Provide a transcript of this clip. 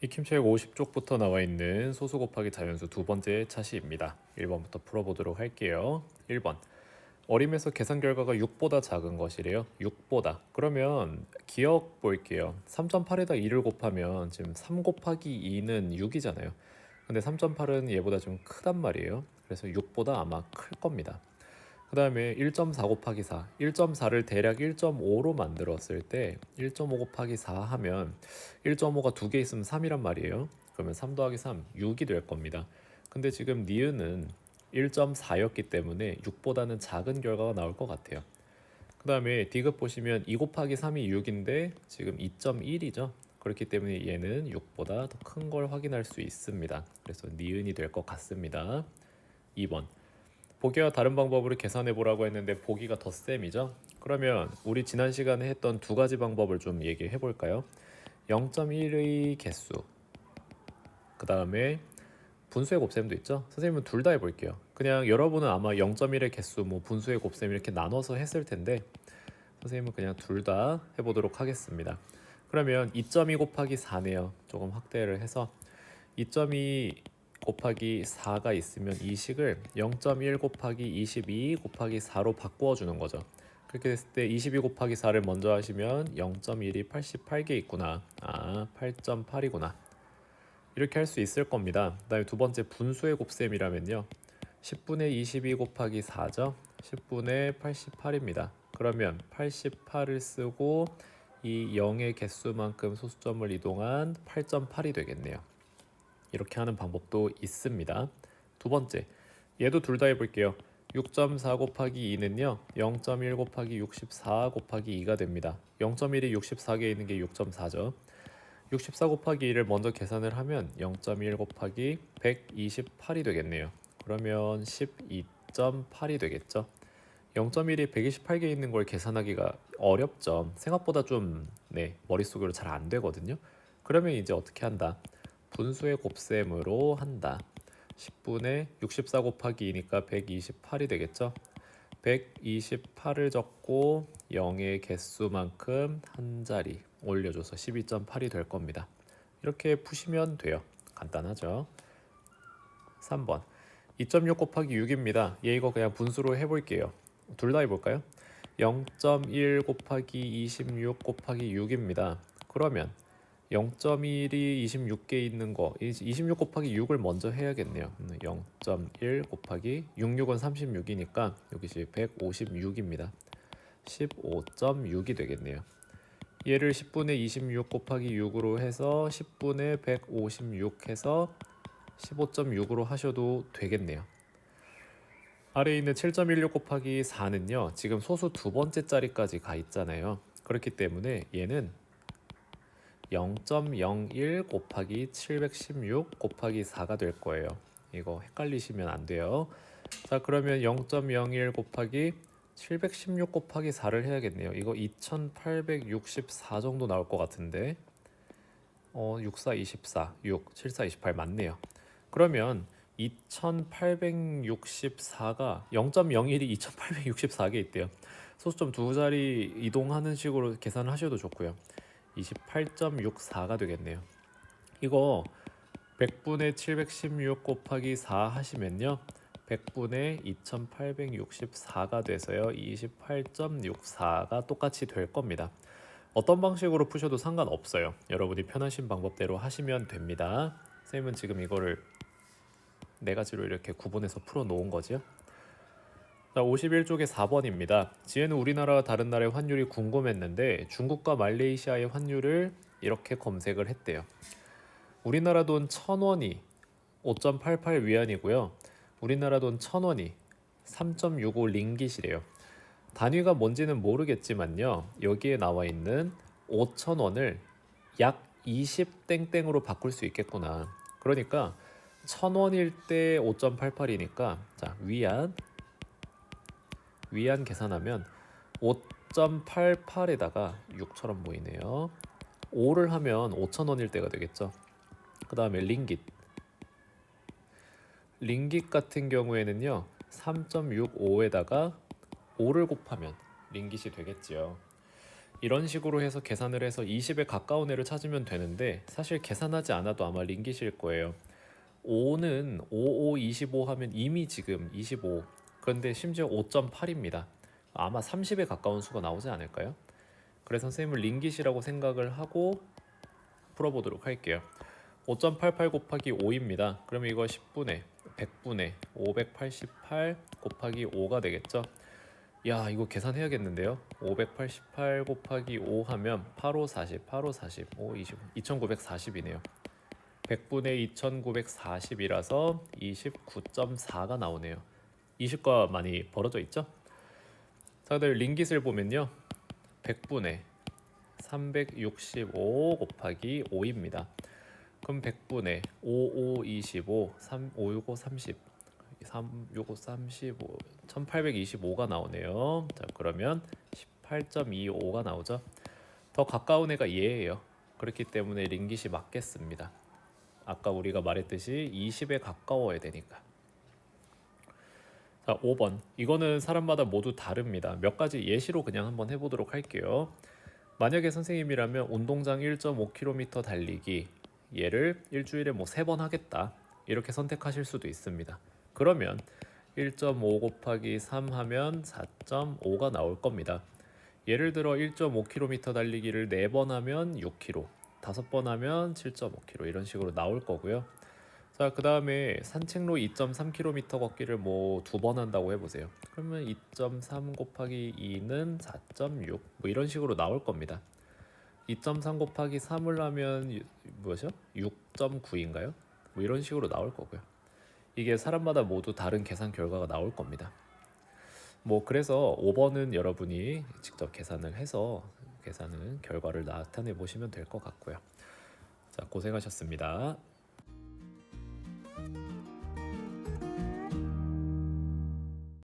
익힘책 50쪽부터 나와 있는 소수 곱하기 자연수 두 번째 차시입니다. 1번부터 풀어보도록 할게요. 1번. 어림에서 계산 결과가 6보다 작은 것이래요. 6보다. 그러면 기억 볼게요. 3.8에다 2를 곱하면 지금 3 곱하기 2는 6이잖아요. 근데 3.8은 얘보다 좀 크단 말이에요. 그래서 6보다 아마 클 겁니다. 그 다음에 1.4 곱하기 4, 1.4를 대략 1.5로 만들었을 때 1.5 곱하기 4 하면 1.5가 두 개 있으면 3이란 말이에요. 그러면 3 더하기 3, 6이 될 겁니다. 근데 지금 니은은 1.4였기 때문에 6보다는 작은 결과가 나올 것 같아요. 그 다음에 D급 보시면 2 곱하기 3이 6인데 지금 2.1이죠. 그렇기 때문에 얘는 6보다 더 큰 걸 확인할 수 있습니다. 그래서 니은이 될 것 같습니다. 2번. 보기와 다른 방법으로 계산해 보라고 했는데 보기가 더 셈이죠. 그러면 우리 지난 시간에 했던 두 가지 방법을 좀 얘기해 볼까요? 0.1의 개수, 그 다음에 분수의 곱셈도 있죠. 선생님은 둘 다 해볼게요. 그냥 여러분은 아마 0.1의 개수, 뭐 분수의 곱셈 이렇게 나눠서 했을 텐데 선생님은 그냥 둘 다 해보도록 하겠습니다. 그러면 2.2 곱하기 4네요. 조금 확대를 해서 2.2 곱하기 4가 있으면 이 식을 0.1 곱하기 22 곱하기 4로 바꾸어 주는 거죠. 그렇게 됐을 때 22 곱하기 4를 먼저 하시면 0.1이 88개 있구나. 8.8이구나. 이렇게 할 수 있을 겁니다. 그 다음에 두 번째 분수의 곱셈이라면요. 10분의 22 곱하기 4죠. 10분의 88입니다. 그러면 88을 쓰고 이 0의 개수만큼 소수점을 이동한 8.8이 되겠네요. 이렇게 하는 방법도 있습니다. 두 번째, 얘도 둘 다 해볼게요. 6.4 곱하기 2는요 0.1 곱하기 64 곱하기 2가 됩니다. 0.1이 64개에 있는 게 6.4죠. 64 곱하기 2를 먼저 계산을 하면 0.1 곱하기 128이 되겠네요. 그러면 12.8이 되겠죠. 0.1이 128개 있는 걸 계산하기가 어렵죠. 생각보다 좀 머릿속으로 잘 안 되거든요. 그러면 이제 어떻게 한다? 분수의 곱셈으로 한다. 10분의 64 곱하기 2니까 128이 되겠죠. 128을 적고 0의 개수만큼 한 자리 올려줘서 12.8이 될 겁니다. 이렇게 푸시면 돼요. 간단하죠. 3번 2.6 곱하기 6입니다. 얘 이거 그냥 분수로 해볼게요. 둘 다 해볼까요? 0.1 곱하기 26 곱하기 6입니다. 그러면 0.1이 26개 있는 거 26 곱하기 6을 먼저 해야겠네요. 0.1 곱하기 66은 36이니까 여기서 156입니다. 15.6이 되겠네요. 얘를 10분의 26 곱하기 6으로 해서 10분의 156 해서 15.6으로 하셔도 되겠네요. 아래에 있는 7.16 곱하기 4는요 지금 소수 두 번째 자리까지 가 있잖아요. 그렇기 때문에 얘는 0.01 곱하기 716 곱하기 4가 될 거예요. 이거 헷갈리시면 안 돼요. 자, 그러면 0.01 곱하기 716 곱하기 4를 해야겠네요. 이거 2864 정도 나올 것 같은데 64, 24, 6, 74, 28 맞네요. 그러면 2864가 0.01이 2864개 있대요. 소수점 두 자리 이동하는 식으로 계산을 하셔도 좋고요. 28.64가 되겠네요. 이거 100분의 716 곱하기 4 하시면요 100분의 2864가 돼서요 28.64가 똑같이 될 겁니다. 어떤 방식으로 푸셔도 상관없어요. 여러분이 편하신 방법대로 하시면 됩니다. 선생님은 지금 이거를 네 가지로 이렇게 구분해서 풀어 놓은 거죠. 자, 51쪽에 4번입니다. 지혜는 우리나라와 다른 나라의 환율이 궁금했는데 중국과 말레이시아의 환율을 이렇게 검색을 했대요. 우리나라 돈 1,000원이 5.88 위안이고요. 우리나라 돈 1,000원이 3.65 링깃이래요. 단위가 뭔지는 모르겠지만요. 여기에 나와 있는 5,000원을 약 20 땡땡으로 바꿀 수 있겠구나. 그러니까 1,000원일 때 5.88이니까 자, 위안 계산하면 5.88에다가 6처럼 보이네요. 5를 하면 5,000원일 때가 되겠죠. 그 다음에 링깃 같은 경우에는요 3.65에다가 5를 곱하면 링깃이 되겠지요. 이런 식으로 해서 계산을 해서 20에 가까운 애를 찾으면 되는데 사실 계산하지 않아도 아마 링깃일 거예요. 5는 55, 25 하면 이미 지금 25. 그런데 심지어 5.8입니다. 아마 30에 가까운 수가 나오지 않을까요? 그래서 선생님은 링깃이라고 생각을 하고 풀어보도록 할게요. 5.88 곱하기 5입니다. 그러면 이거 10분의 100분의 588 곱하기 5가 되겠죠? 야, 이거 계산해야겠는데요. 588 곱하기 5 하면 85, 40, 85, 40, 5, 25, 2940이네요. 100분의 2940이라서 29.4가 나오네요. 20과 많이 벌어져 있죠? 자, 다들 링깃을 보면요. 100분의 365 곱하기 5입니다. 그럼 100분의 5, 5, 25, 3, 5, 6, 5, 30, 3, 6, 5, 35, 1825가 나오네요. 자, 그러면 18.25가 나오죠. 더 가까운 애가 얘예요. 그렇기 때문에 링깃이 맞겠습니다. 아까 우리가 말했듯이 20에 가까워야 되니까. 자, 5번. 이거는 사람마다 모두 다릅니다. 몇 가지 예시로 그냥 한번 해보도록 할게요. 만약에 선생님이라면 운동장 1.5km 달리기 얘를 일주일에 뭐 3번 하겠다 이렇게 선택하실 수도 있습니다. 그러면 1.5 곱하기 3 하면 4.5가 나올 겁니다. 예를 들어 1.5km 달리기를 4번 하면 6km, 5번 하면 7.5km 이런 식으로 나올 거고요. 자, 그 다음에 산책로 2.3km 걷기를 뭐 2번 한다고 해보세요. 그러면 2.3 곱하기 2는 4.6 뭐 이런 식으로 나올 겁니다. 2.3 곱하기 3을 하면 뭐죠? 6.9인가요? 뭐 이런 식으로 나올 거고요. 이게 사람마다 모두 다른 계산 결과가 나올 겁니다. 뭐 그래서 5번은 여러분이 직접 계산을 해서 결과를 나타내 보시면 될 것 같고요. 자, 고생하셨습니다.